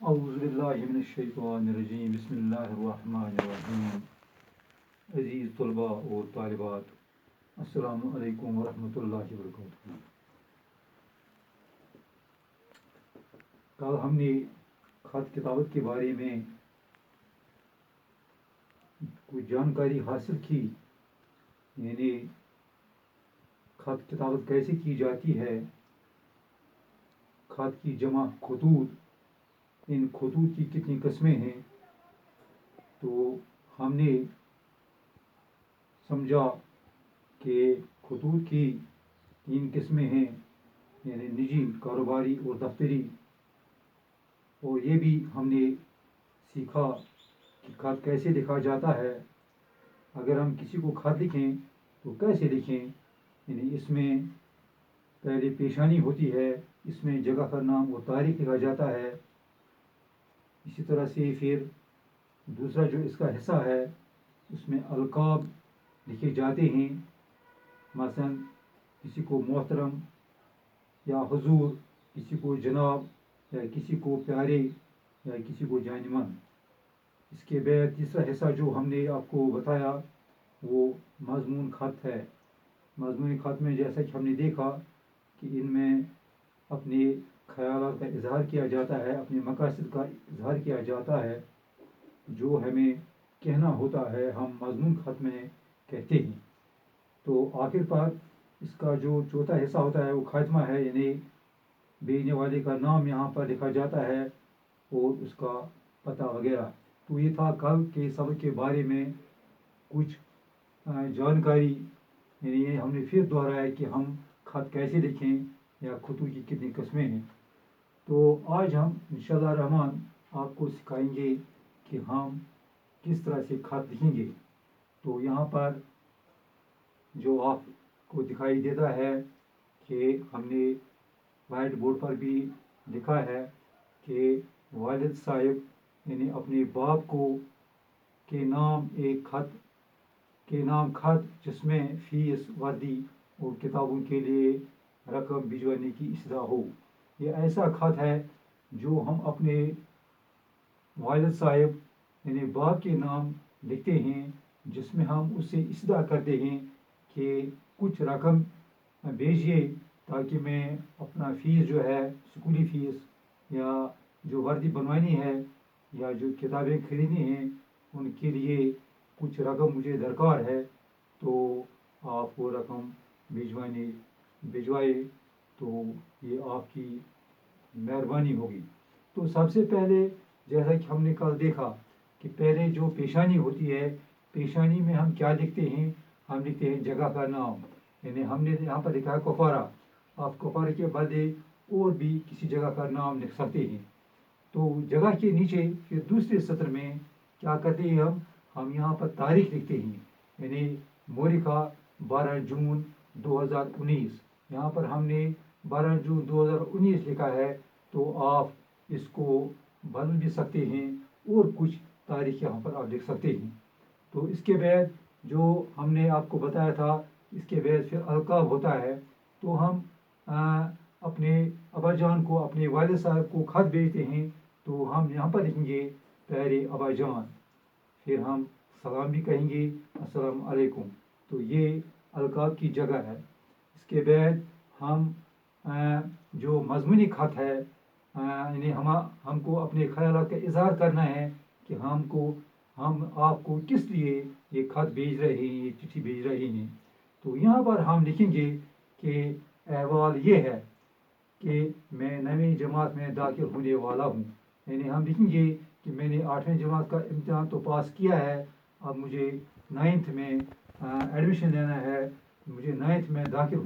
اعوذ باللہ من الشیطان الرجیم بسم اللہ الرحمن الرحیم. عزیز طلباء اور طالبات، السلام علیکم ورحمۃ اللہ وبرکاتہ. کل ہم نے خط کتابت کے بارے میں کچھ جانکاری حاصل کی، یعنی خط کتابت کیسے کی جاتی ہے، خط کی جمع خطوط، ان خطوط کی کتنی قسمیں ہیں. تو ہم نے سمجھا کہ خطوط کی 3 قسمیں ہیں، یعنی نجی، کاروباری اور دفتری. اور یہ بھی ہم نے سیکھا کہ خط کیسے لکھا جاتا ہے. اگر ہم کسی کو خط لکھیں تو کیسے لکھیں، یعنی اس میں پہلے پیشانی ہوتی ہے، اس میں جگہ کا نام اور تاریخ لکھا جاتا ہے. اسی طرح سے پھر دوسرا جو اس کا حصہ ہے اس میں القاب لکھے جاتے ہیں، مثلا کسی کو محترم یا حضور، کسی کو جناب، یا کسی کو پیارے، یا کسی کو جانمن. اس کے بعد تیسرا حصہ جو ہم نے آپ کو بتایا وہ مضمون خط ہے. مضمون خط میں جیسا کہ ہم نے دیکھا کہ ان میں اپنے خیالات کا اظہار کیا جاتا ہے، اپنے مقاصد کا اظہار کیا جاتا ہے. جو ہمیں کہنا ہوتا ہے ہم مضمون خط میں کہتے ہیں. تو آخر پر اس کا جو چوتھا حصہ ہوتا ہے وہ خاتمہ ہے، یعنی بھیجنے والے کا نام یہاں پر لکھا جاتا ہے اور اس کا پتہ وغیرہ. تو یہ تھا کل کے سبق کے بارے میں کچھ جانکاری، یعنی یہ ہم نے پھر دہرایا کہ ہم خط کیسے لکھیں یا خطوط کی کتنی قسمیں ہیں. تو آج ہم انشاءاللہ الرحمن آپ کو سکھائیں گے کہ ہم کس طرح سے خط لکھیں گے. تو یہاں پر جو آپ کو دکھائی دیتا ہے کہ ہم نے وائٹ بورڈ پر بھی لکھا ہے کہ والد صاحب یعنی اپنے باپ کو کے نام ایک خط کے نام خط جس میں فیس، وردی اور کتابوں کے لیے رقم بھجوانے کی اصطلاح ہو. یہ ایسا خط ہے جو ہم اپنے والد صاحب یعنی باپ کے نام لکھتے ہیں، جس میں ہم اس سے استدعا کرتے ہیں کہ کچھ رقم بھیجیے تاکہ میں اپنا فیس جو ہے، اسکولی فیس، یا جو وردی بنوانی ہے، یا جو کتابیں خریدنی ہیں ان کے لیے کچھ رقم مجھے درکار ہے. تو آپ وہ رقم بھجوائے تو یہ آپ کی مہربانی ہوگی. تو سب سے پہلے جیسا کہ ہم نے کل دیکھا کہ پہلے جو پیشانی ہوتی ہے، پیشانی میں ہم کیا لکھتے ہیں، ہم لکھتے ہیں جگہ کا نام. یعنی ہم نے یہاں پر لکھا ہے کپوارہ، آپ کپوارہ کے بدلے اور بھی کسی جگہ کا نام لکھ سکتے ہیں. تو جگہ کے نیچے پھر دوسرے سطر میں کیا کرتے ہیں ہم یہاں پر تاریخ لکھتے ہیں، یعنی مورخہ 12 جون 2019. یہاں پر ہم نے 12 جون 2019 لکھا ہے، تو آپ اس کو بدل بھی سکتے ہیں اور کچھ تاریخ یہاں پر آپ لکھ سکتے ہیں. تو اس کے بعد جو ہم نے آپ کو بتایا تھا، اس کے بعد پھر القاب ہوتا ہے. تو ہم اپنے ابا جان کو، اپنے والد صاحب کو خط بھیجتے ہیں تو ہم یہاں پر لکھیں گے پیارے ابا جان، پھر ہم سلام بھی کہیں گے، السلام علیکم. تو یہ القاب کی جگہ ہے. اس کے بعد ہم جو مضمونی خط ہے، یعنی ہم کو اپنے خیالات کا اظہار کرنا ہے کہ ہم آپ کو کس لیے یہ خط بھیج رہے ہیں، یہ چٹھی بھیج رہے ہیں. تو یہاں پر ہم لکھیں گے کہ احوال یہ ہے کہ میں 9ویں جماعت میں داخل ہونے والا ہوں. یعنی ہم لکھیں گے کہ میں نے 8ویں جماعت کا امتحان تو پاس کیا ہے، اب مجھے 9th میں ایڈمیشن لینا ہے، مجھے 9th میں داخل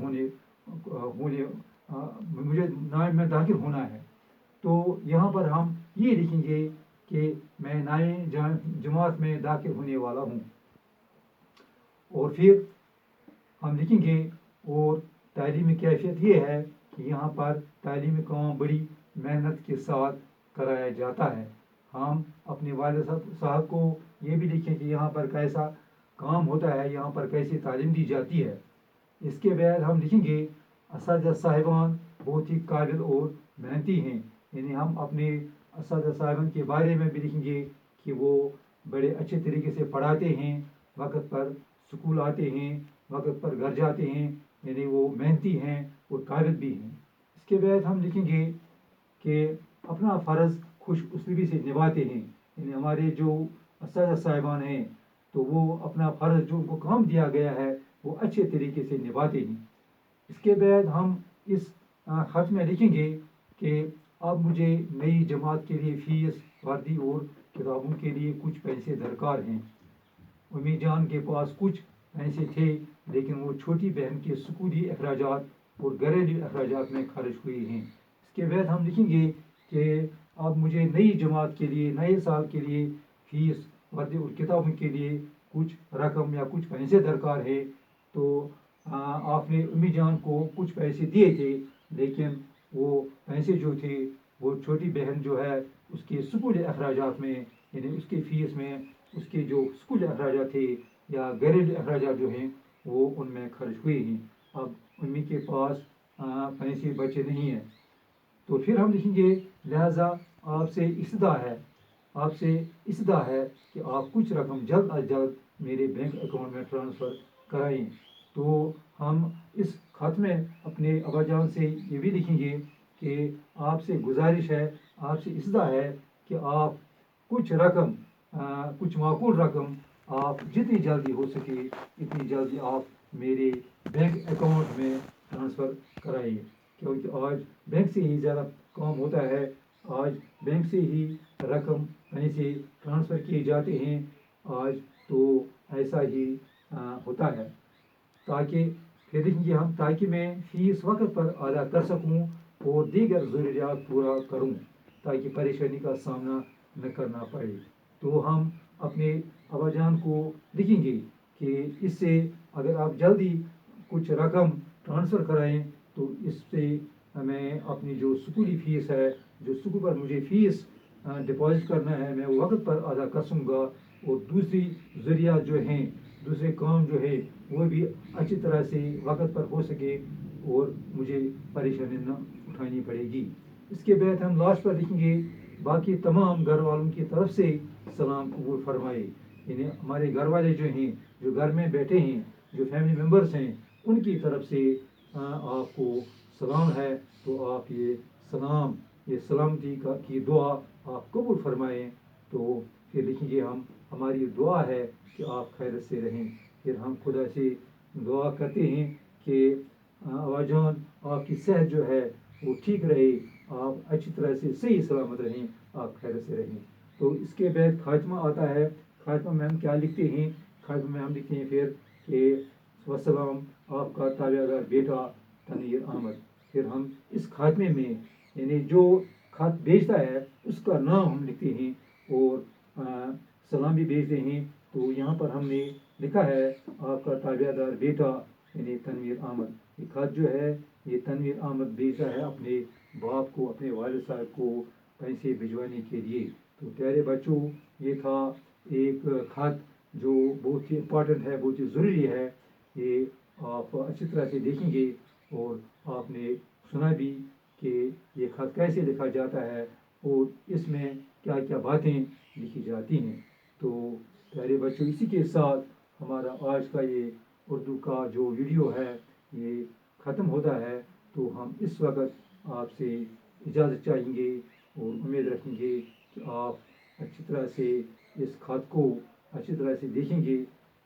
ہونا ہے. تو یہاں پر ہم یہ لکھیں گے کہ میں 9ویں جماعت میں داخل ہونے والا ہوں. اور پھر ہم لکھیں گے، اور تعلیمی کیفیت یہ ہے کہ یہاں پر تعلیمی کام بڑی محنت کے ساتھ کرایا جاتا ہے. ہم اپنے والد صاحب کو یہ بھی لکھیں کہ یہاں پر کیسا کام ہوتا ہے، یہاں پر کیسی تعلیم دی جاتی ہے. اس کے بعد ہم لکھیں گے اساتذہ صاحبان بہت ہی قابل اور محنتی ہیں. یعنی ہم اپنے اساتذہ صاحبان کے بارے میں بھی لکھیں گے کہ وہ بڑے اچھے طریقے سے پڑھاتے ہیں، وقت پر سکول آتے ہیں، وقت پر گھر جاتے ہیں، یعنی وہ محنتی ہیں اور قابل بھی ہیں۔ اس کے بعد ہم لکھیں گے کہ اپنا فرض خوش اسلوبی سے نبھاتے ہیں، یعنی ہمارے جو اساتذہ صاحبان ہیں تو وہ اپنا فرض جو ان کو کام دیا گیا ہے وہ اچھے طریقے سے نبھاتے ہیں۔ اس کے بعد ہم اس خط میں لکھیں گے کہ اب مجھے نئی جماعت کے لیے فیس، وردی اور کتابوں کے لیے کچھ پیسے درکار ہیں۔ امی جان کے پاس کچھ پیسے تھے لیکن وہ چھوٹی بہن کے اسکولی اخراجات اور گھریلو اخراجات میں خرچ ہوئے ہیں۔ اس کے بعد ہم لکھیں گے کہ اب مجھے نئی جماعت کے لیے، نئے سال کے لیے فیس، وردی اور کتابوں کے لیے کچھ رقم یا کچھ پیسے درکار ہے۔ تو آپ نے امی جان کو کچھ پیسے دیے تھے لیکن وہ پیسے جو تھے وہ چھوٹی بہن جو ہے اس کے اسکولی اخراجات میں، یعنی اس کی فیس میں، اس کے جو اسکول اخراجات تھے یا گھریلو اخراجات جو ہیں وہ ان میں خرچ ہوئے ہیں۔ اب امی کے پاس پیسے بچے نہیں ہیں۔ تو پھر ہم لکھیں گے لہٰذا آپ سے استدعا ہے کہ آپ کچھ رقم جلد از جلد میرے بینک اکاؤنٹ میں ٹرانسفر کرائیں۔ تو ہم اس خط میں اپنے ابا جان سے یہ بھی لکھیں گے کہ آپ سے گزارش ہے، آپ سے استدعا ہے کہ آپ کچھ رقم، کچھ معقول رقم آپ جتنی جلدی ہو سکے اتنی جلدی آپ میرے بینک اکاؤنٹ میں ٹرانسفر کرائیے، کیونکہ آج بینک سے ہی زیادہ کام ہوتا ہے، آج بینک سے ہی رقم پیسے ٹرانسفر کیے جاتے ہیں آج، تو ایسا ہی ہوتا ہے۔ تاکہ پھر لکھیں گے ہم تاکہ میں فیس وقت پر ادا کر سکوں اور دیگر ضروریات پورا کروں، تاکہ پریشانی کا سامنا نہ کرنا پڑے۔ تو ہم اپنے ابا جان کو لکھیں گے کہ اس سے اگر آپ جلدی کچھ رقم ٹرانسفر کرائیں تو اس سے میں اپنی جو اسکولی فیس ہے، جو اسکول پر مجھے فیس ڈپازٹ کرنا ہے، میں وقت پر ادا کر سکوں گا، اور دوسری ذریعہ جو ہیں، دوسرے کام جو ہے وہ بھی اچھی طرح سے وقت پر ہو سکے اور مجھے پریشانی نہ اٹھانی پڑے گی۔ اس کے بعد ہم لاسٹ پر لکھیں گے باقی تمام گھر والوں کی طرف سے سلام قبول فرمائے، یعنی ہمارے گھر والے جو ہیں، جو گھر میں بیٹھے ہیں، جو فیملی ممبرس ہیں، ان کی طرف سے آپ کو سلام ہے، تو آپ یہ سلام، یہ سلامتی کی دعا آپ قبول فرمائیں۔ تو پھر لکھیں گے ہم ہماری دعا ہے کہ آپ خیرت سے رہیں۔ پھر ہم خدا سے دعا کرتے ہیں کہ ابا جان آپ کی صحت جو ہے وہ ٹھیک رہے، آپ اچھی طرح سے صحیح سلامت رہیں، آپ خیرت سے رہیں۔ تو اس کے بعد خاتمہ آتا ہے۔ خاتمہ میں ہم کیا لکھتے ہیں؟ خاتمہ میں ہم لکھتے ہیں پھر کہ وسلام آپ کا تابع دار بیٹا تنویر احمد۔ پھر ہم اس خاتمے میں یعنی جو خط بھیجتا ہے اس کا نام ہم لکھتے ہیں اور سلام بھی بھیجتے ہیں۔ تو یہاں پر ہم نے لکھا ہے آپ کا تابع دار بیٹا یعنی تنویر احمد۔ یہ خط جو ہے یہ تنویر احمد بھیجتا ہے اپنے باپ کو، اپنے والد صاحب کو پیسے بھجوانے کے لیے۔ تو پیارے بچوں، یہ تھا ایک خط جو بہت ہی امپورٹنٹ ہے، بہت ہی ضروری ہے۔ یہ آپ اچھی طرح سے دیکھیں گے اور آپ نے سنا بھی کہ یہ خط کیسے لکھا جاتا ہے اور اس میں کیا کیا باتیں لکھی جاتی ہیں۔ تو پیارے بچوں، اسی کے ساتھ ہمارا آج کا یہ اردو کا جو ویڈیو ہے یہ ختم ہوتا ہے۔ تو ہم اس وقت آپ سے اجازت چاہیں گے اور امید رکھیں گے کہ آپ اچھی طرح سے اس خط کو اچھی طرح سے دیکھیں گے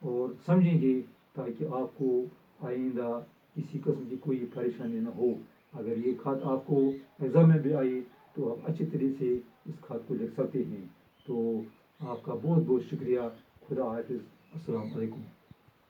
اور سمجھیں گے، تاکہ آپ کو آئندہ کسی قسم کی کوئی پریشانی نہ ہو۔ اگر یہ خط آپ کو ایگزام میں بھی آئے تو آپ اچھی طرح سے اس خط کو لکھ سکتے ہیں۔ تو آپ کا بہت بہت شکریہ۔ خدا حافظ۔ السلام علیکم۔